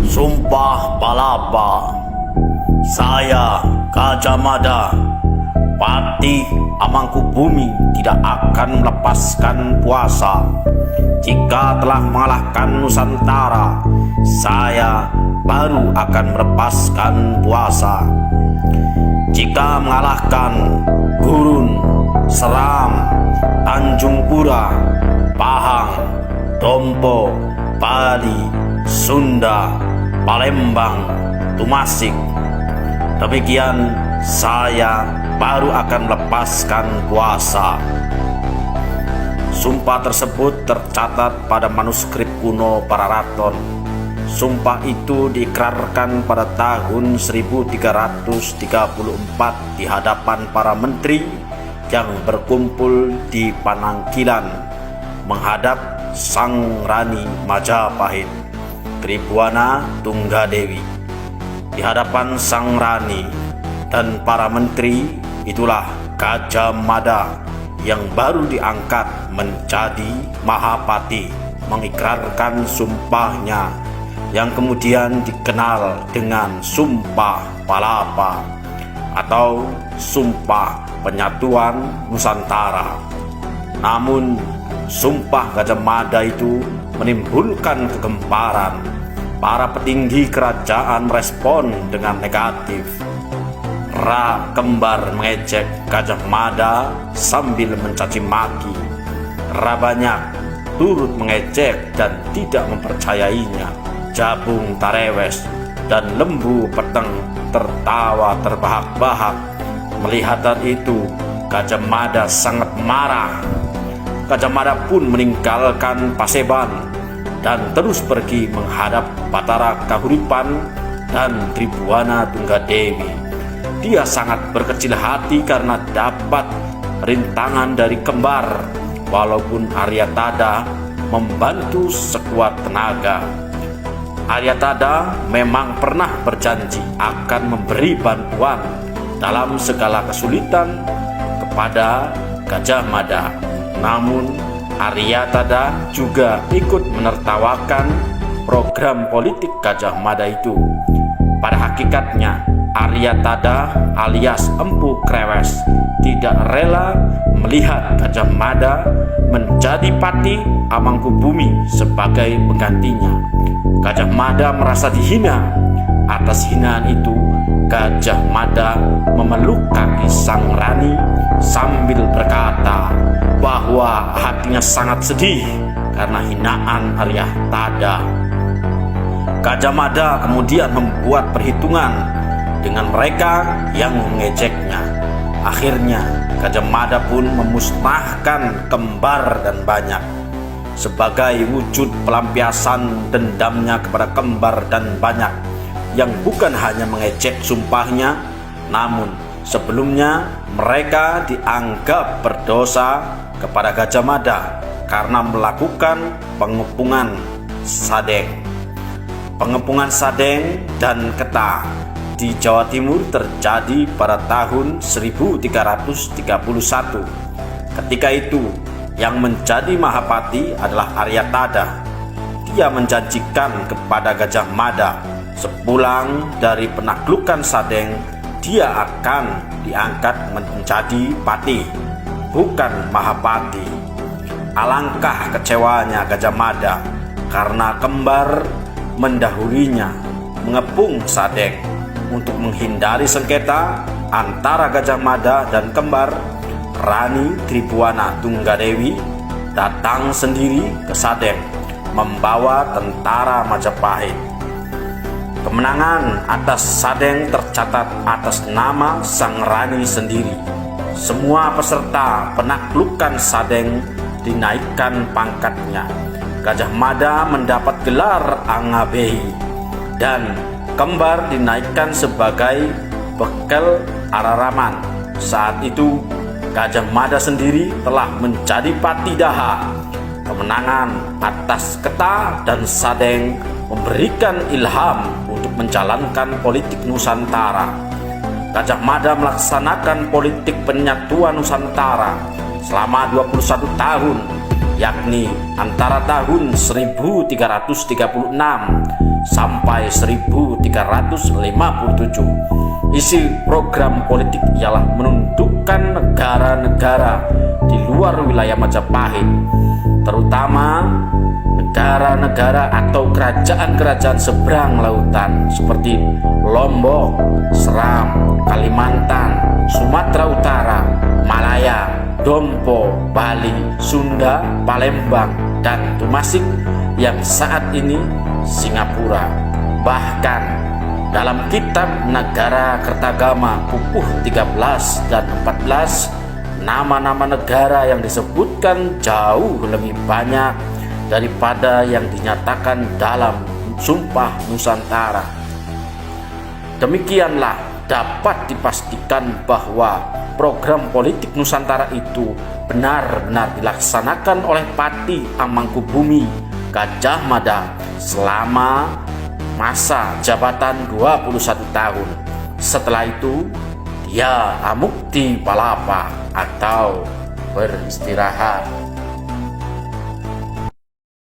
Sumpah Palapa. Saya Gajah Mada, Patih Amangkubumi, tidak akan melepaskan puasa. Jika telah mengalahkan Nusantara, saya baru akan melepaskan puasa. Jika mengalahkan Gurun, Seram, Tanjung Pura, Pahang, Tompo, Bali, Sunda, Palembang, Tumasik, demikian saya baru akan melepaskan puasa. Sumpah tersebut tercatat pada manuskrip kuno Pararaton. Sumpah itu diikrarkan pada tahun 1334 di hadapan para menteri yang berkumpul di Panangkilan menghadap Sang Rani Majapahit, Tribhuwana Tunggadewi. Di hadapan Sang Rani dan para menteri, itulah Gajah Mada yang baru diangkat menjadi Mahapati mengikrarkan sumpahnya, yang kemudian dikenal dengan Sumpah Palapa atau Sumpah Penyatuan Nusantara. Namun Sumpah Gajah Mada itu menimbulkan kegemparan. Para petinggi kerajaan merespon dengan negatif. Ra Kembar mengejek Gajah Mada sambil mencaci maki. Ra Banyak turut mengejek dan tidak mempercayainya. Jabung Tarewes dan Lembu Peteng tertawa terbahak-bahak. Melihat hal itu, Gajah Mada sangat marah. Gajah Mada pun meninggalkan Paseban dan terus pergi menghadap Batara Kahuripan dan Tribhuwana Tunggadewi. Dia sangat berkecil hati karena dapat rintangan dari Kembar, walaupun Aryatada membantu sekuat tenaga. Aryatada memang pernah berjanji akan memberi bantuan dalam segala kesulitan kepada Gajah Mada. Namun Aryatada juga ikut menertawakan program politik Gajah Mada itu. Pada hakikatnya, Aryatada alias Empu Krewes tidak rela melihat Gajah Mada menjadi Patih Amangkubumi sebagai penggantinya. Gajah Mada merasa dihina. Atas hinaan itu, Gajah Mada memeluk kaki Sang Rani sambil berkata bahwa hatinya sangat sedih karena hinaan Aryatada. Gajah Mada kemudian membuat perhitungan dengan mereka yang mengejeknya. Akhirnya Gajah Mada pun memusnahkan Kembar dan Banyak sebagai wujud pelampiasan dendamnya kepada Kembar dan Banyak yang bukan hanya mengejek sumpahnya, namun sebelumnya mereka dianggap berdosa kepada Gajah Mada karena melakukan pengepungan Sadeng. Pengepungan Sadeng dan Ketah di Jawa Timur terjadi pada tahun 1331. Ketika itu yang menjadi Mahapati adalah Aryatada. Dia menjanjikan kepada Gajah Mada sepulang dari penaklukan Sadeng, dia akan diangkat menjadi Patih, bukan Mahapati. Alangkah kecewanya Gajah Mada karena Kembar mendahulunya mengepung Sadeng. Untuk menghindari sengketa antara Gajah Mada dan Kembar, Rani Tribhuwana Tunggadewi datang sendiri ke Sadeng membawa tentara Majapahit. Kemenangan atas Sadeng tercatat atas nama Sang Rani sendiri. Semua peserta penaklukan Sadeng dinaikkan pangkatnya. Gajah Mada mendapat gelar Angabehi dan Kembar dinaikkan sebagai Bekel Araraman. Saat itu Gajah Mada sendiri telah menjadi Patih Daha. Kemenangan atas Ketah dan Sadeng memberikan ilham untuk menjalankan politik Nusantara. Gajah Mada melaksanakan politik penyatuan Nusantara selama 21 tahun yakni antara tahun 1336 sampai 1357. Isi program politik ialah menundukkan negara-negara di luar wilayah Majapahit, terutama negara-negara atau kerajaan-kerajaan seberang lautan seperti Lombok, Seram, Kalimantan, Sumatera Utara, Malaya, Dompo, Bali, Sunda, Palembang, dan Tumasik yang saat ini Singapura. Bahkan dalam kitab Nagara Kertagama Pupuh 13 dan 14, nama-nama negara yang disebutkan jauh lebih banyak daripada yang dinyatakan dalam Sumpah Nusantara. Demikianlah dapat dipastikan bahwa program politik Nusantara itu benar-benar dilaksanakan oleh Pati Amangkubumi Gajah Mada selama masa jabatan 21 tahun. Setelah itu dia amukti palapa atau beristirahat.